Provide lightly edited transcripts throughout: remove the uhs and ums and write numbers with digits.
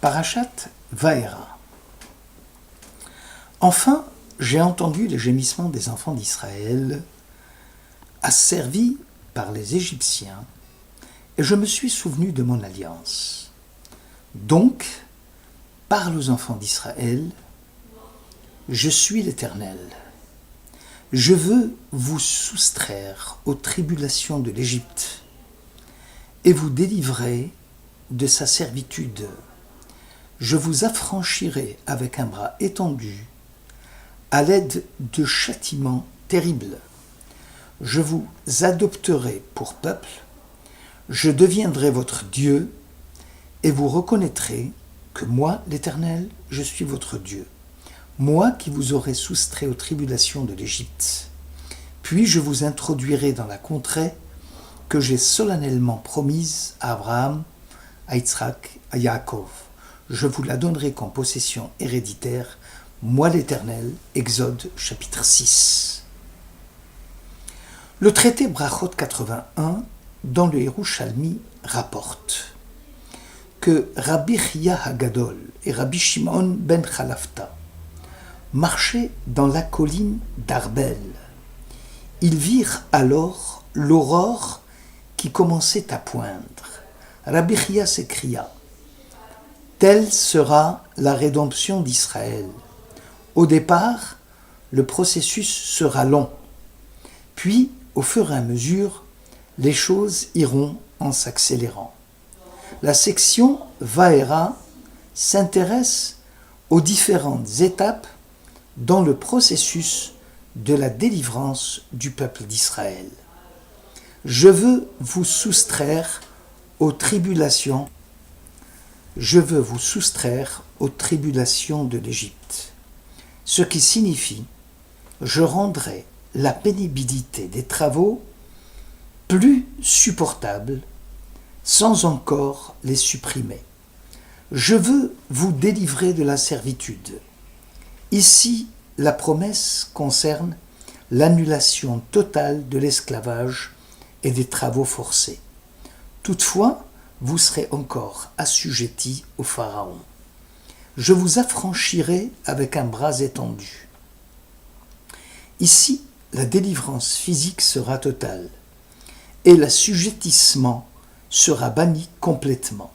Parashat Vaera. Enfin, j'ai entendu les gémissements des enfants d'Israël, asservis par les Égyptiens, et je me suis souvenu de mon alliance. Donc, parle aux enfants d'Israël, je suis l'Éternel. Je veux vous soustraire aux tribulations de l'Égypte et vous délivrer de sa servitude. Je vous affranchirai avec un bras étendu à l'aide de châtiments terribles. Je vous adopterai pour peuple, je deviendrai votre Dieu et vous reconnaîtrez que moi, l'Éternel, je suis votre Dieu. Moi qui vous aurai soustrait aux tribulations de l'Égypte. Puis je vous introduirai dans la contrée que j'ai solennellement promise à Abraham, à Yitzhak, à Yaakov. Je vous la donnerai comme possession héréditaire, moi l'Éternel. Exode chapitre 6. Le traité Brachot 81 dans le Yerushalmi rapporte que Rabbi Chia Hagadol et Rabbi Shimon ben Chalafta marchaient dans la colline d'Arbel. Ils virent alors l'aurore qui commençait à poindre. Rabbi Chia s'écria : telle sera la rédemption d'Israël. Au départ, le processus sera long. Puis, au fur et à mesure, les choses iront en s'accélérant. La section Vaera s'intéresse aux différentes étapes dans le processus de la délivrance du peuple d'Israël. Je veux vous soustraire aux tribulations. Je veux vous soustraire aux tribulations de l'Égypte. Ce qui signifie, je rendrai la pénibilité des travaux plus supportable sans encore les supprimer. Je veux vous délivrer de la servitude. Ici, la promesse concerne l'annulation totale de l'esclavage et des travaux forcés. Toutefois, vous serez encore assujettis au Pharaon. Je vous affranchirai avec un bras étendu. Ici, la délivrance physique sera totale et l'assujettissement sera banni complètement.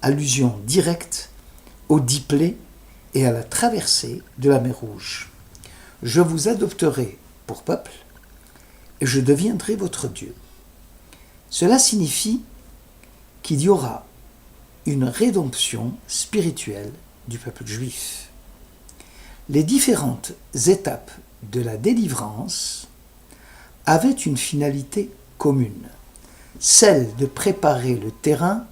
Allusion directe aux 10 plaies et à la traversée de la mer Rouge. Je vous adopterai pour peuple et je deviendrai votre Dieu. Cela signifie qu'il y aura une rédemption spirituelle du peuple juif. Les différentes étapes de la délivrance avaient une finalité commune, celle de préparer le terrain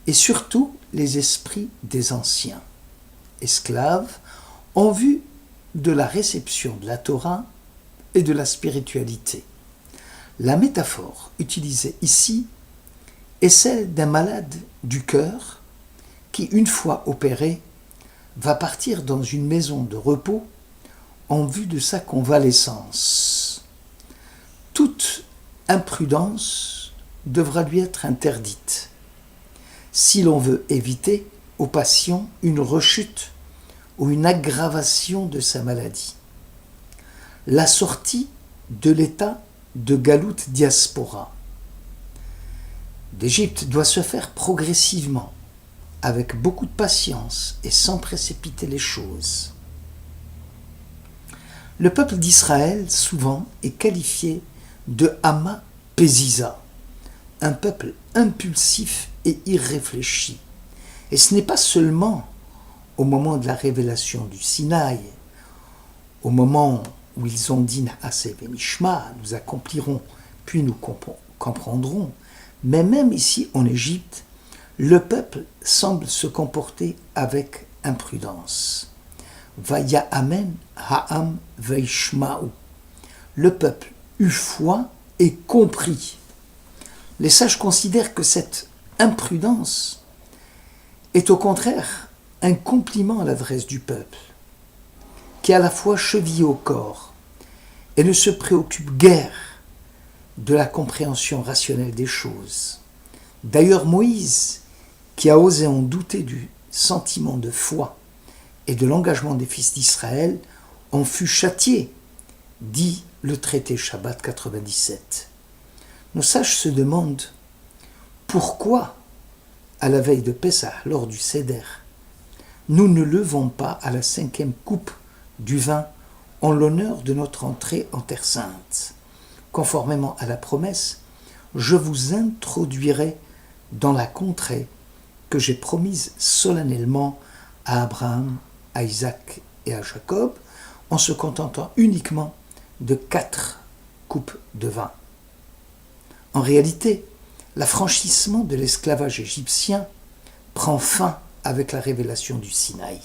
et surtout les esprits des anciens esclaves en vue de la réception de la Torah et de la spiritualité. La métaphore utilisée ici est celle d'un malade du cœur qui, une fois opéré, va partir dans une maison de repos en vue de sa convalescence. Toute imprudence devra lui être interdite si l'on veut éviter au patient une rechute ou une aggravation de sa maladie. La sortie de l'état de Galout diaspora d'Égypte doit se faire progressivement, avec beaucoup de patience et sans précipiter les choses. Le peuple d'Israël, souvent, est qualifié de Hama Péziza, un peuple impulsif et irréfléchi. Et ce n'est pas seulement au moment de la révélation du Sinaï, au moment où ils ont dit Na'aseh v'nishma, nous accomplirons, puis nous comprendrons, mais même ici en Égypte, le peuple semble se comporter avec imprudence. Vaya amen ha'am veishma'u. Le peuple eut foi et compris. Les sages considèrent que cette imprudence est au contraire un compliment à l'adresse du peuple, qui est à la fois chevillé au corps et ne se préoccupe guère de la compréhension rationnelle des choses. D'ailleurs, Moïse, qui a osé en douter du sentiment de foi et de l'engagement des fils d'Israël, on fut châtié, dit le traité Shabbat 97. Nos sages se demandent pourquoi, à la veille de Pessah, lors du Seder, nous ne levons pas à la 5e coupe du vin en l'honneur de notre entrée en Terre Sainte. Conformément à la promesse, je vous introduirai dans la contrée que j'ai promise solennellement à Abraham, à Isaac et à Jacob, en se contentant uniquement de 4 coupes de vin. En réalité, l'affranchissement de l'esclavage égyptien prend fin avec la révélation du Sinaï.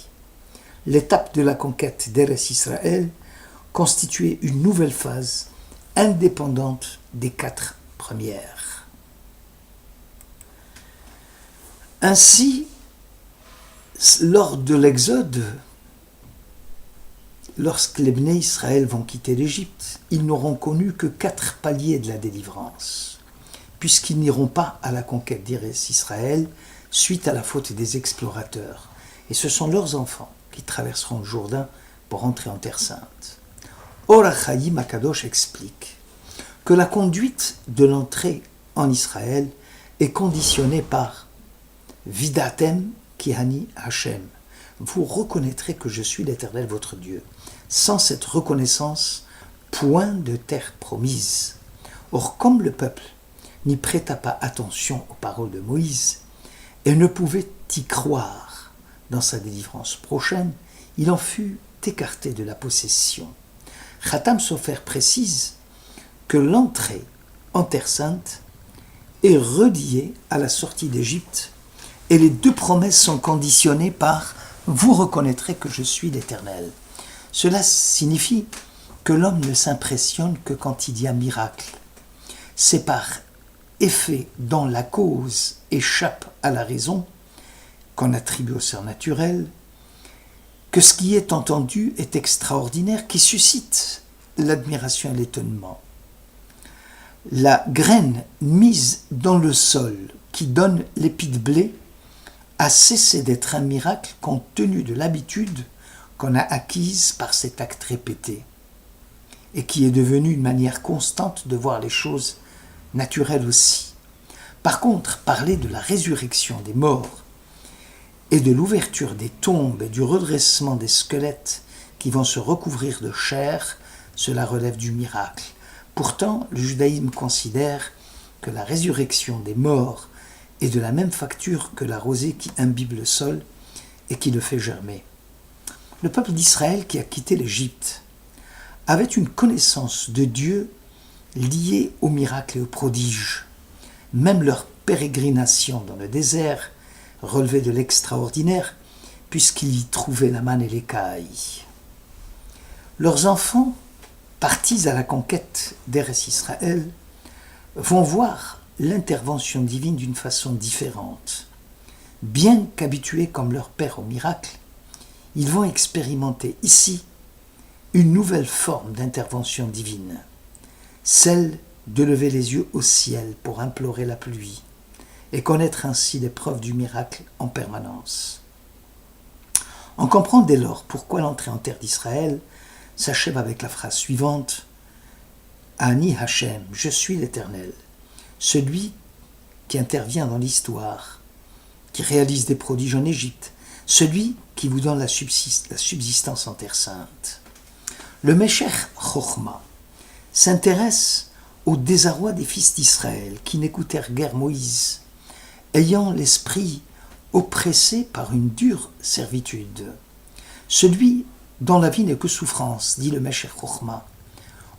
L'étape de la conquête d'Eretz Israël constituait une nouvelle phase indépendante des 4 premières. Ainsi, lors de l'Exode, lorsque les Bnei Israël vont quitter l'Égypte, ils n'auront connu que 4 paliers de la délivrance, puisqu'ils n'iront pas à la conquête d'Eretz Israël suite à la faute des explorateurs. Et ce sont leurs enfants qui traverseront le Jourdain pour entrer en Terre Sainte. Or HaChaim Akadosh explique que la conduite de l'entrée en Israël est conditionnée par Vidatem Kihani Hashem. Vous reconnaîtrez que je suis l'Éternel votre Dieu. Sans cette reconnaissance, point de terre promise. Or, comme le peuple n'y prêta pas attention aux paroles de Moïse et ne pouvait y croire dans sa délivrance prochaine, il en fut écarté de la possession. Khatam Sofer précise que l'entrée en Terre Sainte est reliée à la sortie d'Égypte et les 2 promesses sont conditionnées par « Vous reconnaîtrez que je suis l'Éternel ». Cela signifie que l'homme ne s'impressionne que quand il y a miracle. C'est par effet dont la cause échappe à la raison, qu'on attribue au surnaturel, que ce qui est entendu est extraordinaire, qui suscite l'admiration et l'étonnement. La graine mise dans le sol qui donne l'épi de blé a cessé d'être un miracle compte tenu de l'habitude qu'on a acquise par cet acte répété et qui est devenue une manière constante de voir les choses naturelles aussi. Par contre, parler de la résurrection des morts et de l'ouverture des tombes et du redressement des squelettes qui vont se recouvrir de chair, cela relève du miracle. Pourtant, le judaïsme considère que la résurrection des morts est de la même facture que la rosée qui imbibe le sol et qui le fait germer. Le peuple d'Israël qui a quitté l'Égypte avait une connaissance de Dieu liée aux miracles et aux prodiges. Même leur pérégrination dans le désert relevait de l'extraordinaire, puisqu'ils y trouvaient la manne et l'écaille. Leurs enfants, partis à la conquête d'Eretz Israël, vont voir l'intervention divine d'une façon différente. Bien qu'habitués comme leur père au miracle, ils vont expérimenter ici une nouvelle forme d'intervention divine, celle de lever les yeux au ciel pour implorer la pluie et connaître ainsi les preuves du miracle en permanence. On comprend dès lors pourquoi l'entrée en terre d'Israël s'achève avec la phrase suivante « Ani Hashem, je suis l'Éternel, celui qui intervient dans l'histoire, qui réalise des prodiges en Égypte, celui qui vous donne la subsistance en terre sainte. » Le Meshech Chochma s'intéresse au désarroi des fils d'Israël qui n'écoutèrent guère Moïse, ayant l'esprit oppressé par une dure servitude. Celui dont la vie n'est que souffrance, dit le Meshech Chochma,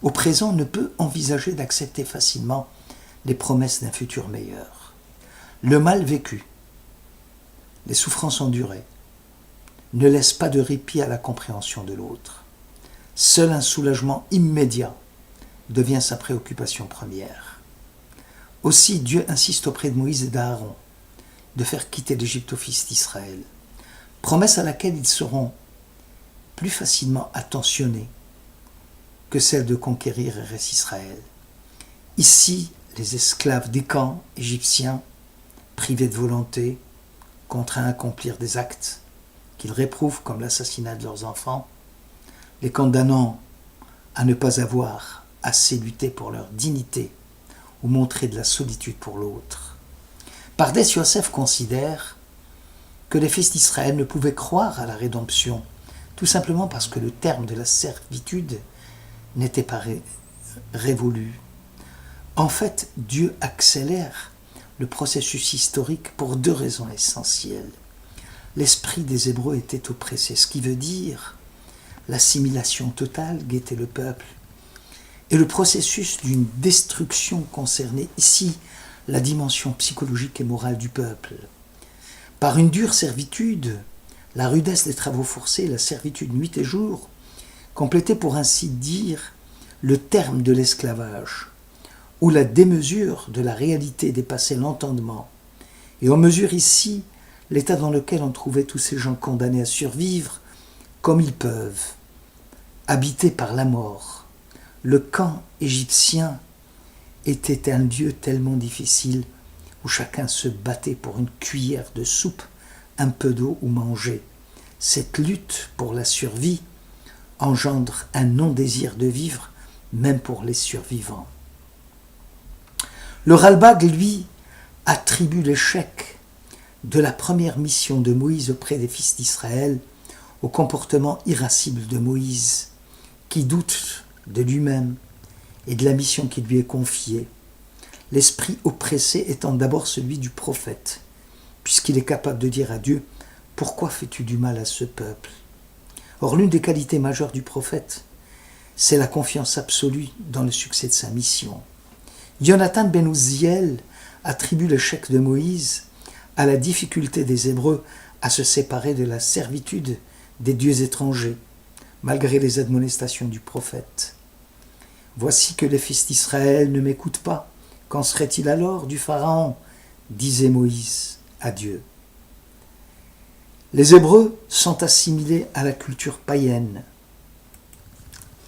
au présent ne peut envisager d'accepter facilement les promesses d'un futur meilleur. Le mal vécu, les souffrances endurées, ne laissent pas de répit à la compréhension de l'autre. Seul un soulagement immédiat devient sa préoccupation première. Aussi, Dieu insiste auprès de Moïse et d'Aaron de faire quitter l'Égypte aux fils d'Israël, promesse à laquelle ils seront plus facilement attentionnés que celle de conquérir Eretz Israël. Ici, les esclaves des camps égyptiens, privés de volonté, contraints à accomplir des actes qu'ils réprouvent comme l'assassinat de leurs enfants, les condamnant à ne pas avoir assez lutté pour leur dignité ou montrer de la solitude pour l'autre. Pardes Yosef considère que les fils d'Israël ne pouvaient croire à la rédemption, tout simplement parce que le terme de la servitude n'était pas révolu. En fait, Dieu accélère le processus historique pour deux raisons essentielles. L'esprit des Hébreux était oppressé, ce qui veut dire l'assimilation totale guettait le peuple. Et le processus d'une destruction concernait ici la dimension psychologique et morale du peuple. Par une dure servitude, la rudesse des travaux forcés, la servitude nuit et jour, complétaient pour ainsi dire le terme de l'esclavage, où la démesure de la réalité dépassait l'entendement. Et on mesure ici l'état dans lequel on trouvait tous ces gens condamnés à survivre comme ils peuvent, habités par la mort. Le camp égyptien était un lieu tellement difficile où chacun se battait pour une cuillère de soupe, un peu d'eau ou manger. Cette lutte pour la survie engendre un non-désir de vivre, même pour les survivants. Le Ralbag, lui, attribue l'échec de la première mission de Moïse auprès des fils d'Israël au comportement irascible de Moïse, qui doute de lui-même et de la mission qui lui est confiée, l'esprit oppressé étant d'abord celui du prophète, puisqu'il est capable de dire à Dieu « Pourquoi fais-tu du mal à ce peuple ?» Or, l'une des qualités majeures du prophète, c'est la confiance absolue dans le succès de sa mission. Jonathan ben Uzziel attribue l'échec de Moïse à la difficulté des Hébreux à se séparer de la servitude des dieux étrangers, malgré les admonestations du prophète. « Voici que les fils d'Israël ne m'écoutent pas. Qu'en serait-il alors du Pharaon ?» disait Moïse à Dieu. Les Hébreux sont assimilés à la culture païenne.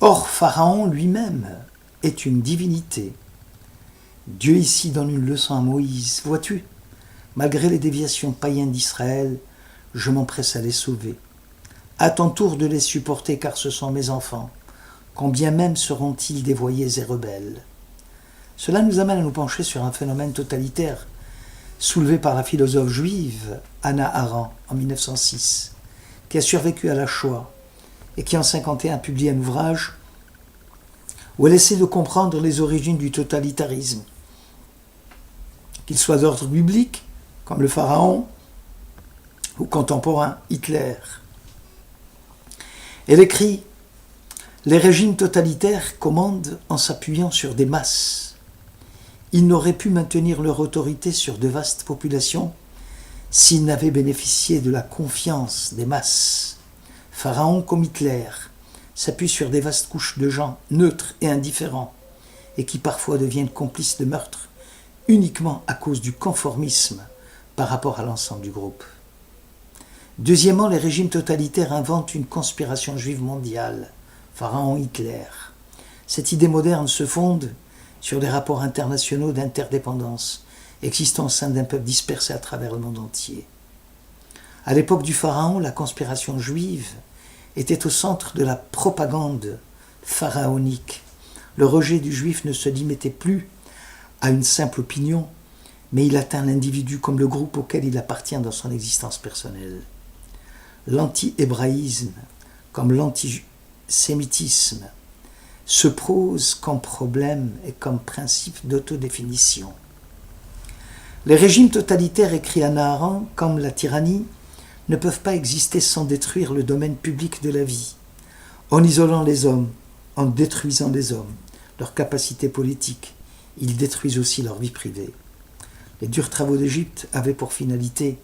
Or, Pharaon lui-même est une divinité. Dieu ici donne une leçon à Moïse. « Vois-tu, malgré les déviations païennes d'Israël, je m'empresse à les sauver. À ton tour de les supporter, car ce sont mes enfants. Combien même seront-ils dévoyés et rebelles ?» Cela nous amène à nous pencher sur un phénomène totalitaire soulevé par la philosophe juive Hannah Arendt en 1906, qui a survécu à la Shoah et qui en 1951 a publié un ouvrage où elle essaie de comprendre les origines du totalitarisme, qu'il soit d'ordre biblique, comme le Pharaon, ou contemporain, Hitler. Elle écrit « Les régimes totalitaires commandent en s'appuyant sur des masses. Ils n'auraient pu maintenir leur autorité sur de vastes populations s'ils n'avaient bénéficié de la confiance des masses. Pharaon comme Hitler s'appuie sur des vastes couches de gens neutres et indifférents et qui parfois deviennent complices de meurtres uniquement à cause du conformisme par rapport à l'ensemble du groupe. Deuxièmement, les régimes totalitaires inventent une conspiration juive mondiale, Pharaon Hitler. Cette idée moderne se fonde sur des rapports internationaux d'interdépendance existant au sein d'un peuple dispersé à travers le monde entier. À l'époque du Pharaon, la conspiration juive était au centre de la propagande pharaonique. Le rejet du juif ne se limitait plus à une simple opinion, mais il atteint l'individu comme le groupe auquel il appartient dans son existence personnelle. L'anti-hébraïsme, comme l'antisémitisme, se pose comme problème et comme principe d'autodéfinition. Les régimes totalitaires, écrit Hannah Arendt, comme la tyrannie, ne peuvent pas exister sans détruire le domaine public de la vie, en isolant les hommes, en détruisant les hommes, leurs capacités politiques. Ils détruisent aussi leur vie privée. Les durs travaux d'Égypte avaient pour finalité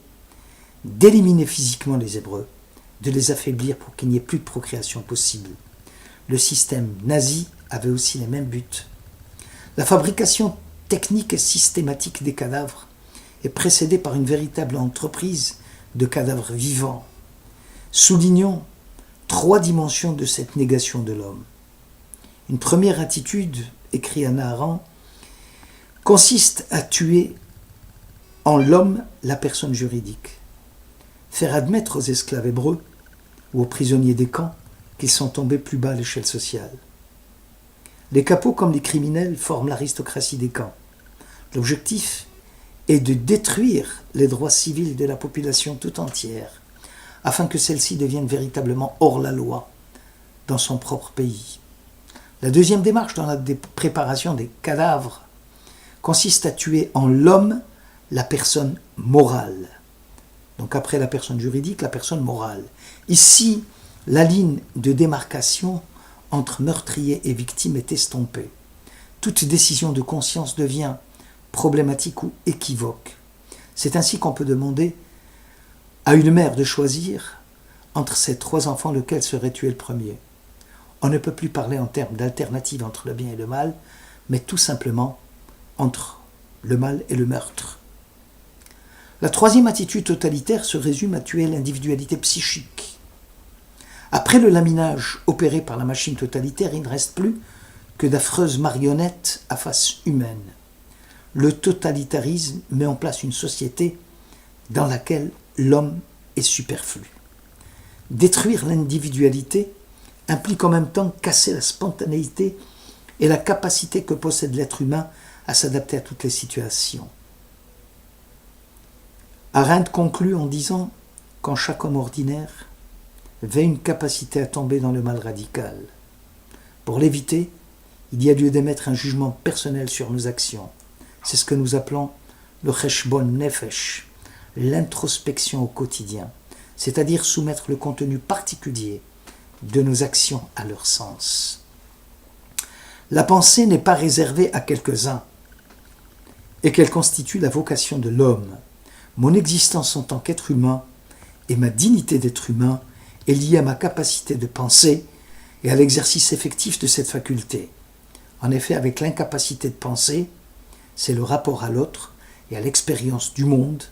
d'éliminer physiquement les Hébreux, de les affaiblir pour qu'il n'y ait plus de procréation possible. Le système nazi avait aussi les mêmes buts. La fabrication technique et systématique des cadavres est précédée par une véritable entreprise de cadavres vivants. Soulignons 3 dimensions de cette négation de l'homme. Une première attitude, écrit Hannah Arendt, consiste à tuer en l'homme la personne juridique. faire admettre aux esclaves hébreux ou aux prisonniers des camps qu'ils sont tombés plus bas à l'échelle sociale. Les capots comme les criminels forment l'aristocratie des camps. L'objectif est de détruire les droits civils de la population tout entière afin que celle-ci devienne véritablement hors la loi dans son propre pays. La deuxième démarche dans la préparation des cadavres consiste à tuer en l'homme la personne morale. Donc après la personne juridique, la personne morale. Ici, la ligne de démarcation entre meurtrier et victime est estompée. Toute décision de conscience devient problématique ou équivoque. C'est ainsi qu'on peut demander à une mère de choisir entre ses 3 enfants lequel serait tué le premier. On ne peut plus parler en termes d'alternative entre le bien et le mal, mais tout simplement entre le mal et le meurtre. La troisième attitude totalitaire se résume à tuer l'individualité psychique. Après le laminage opéré par la machine totalitaire, il ne reste plus que d'affreuses marionnettes à face humaine. Le totalitarisme met en place une société dans laquelle l'homme est superflu. Détruire l'individualité implique en même temps casser la spontanéité et la capacité que possède l'être humain à s'adapter à toutes les situations. Arendt conclut en disant qu'en chaque homme ordinaire vit une capacité à tomber dans le mal radical. Pour l'éviter, il y a lieu d'émettre un jugement personnel sur nos actions. C'est ce que nous appelons le cheshbon nefesh, l'introspection au quotidien, c'est-à-dire soumettre le contenu particulier de nos actions à leur sens. La pensée n'est pas réservée à quelques-uns et qu'elle constitue la vocation de l'homme. Mon existence en tant qu'être humain et ma dignité d'être humain est liée à ma capacité de penser et à l'exercice effectif de cette faculté. En effet, avec l'incapacité de penser, c'est le rapport à l'autre et à l'expérience du monde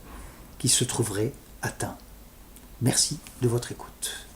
qui se trouverait atteint. Merci de votre écoute.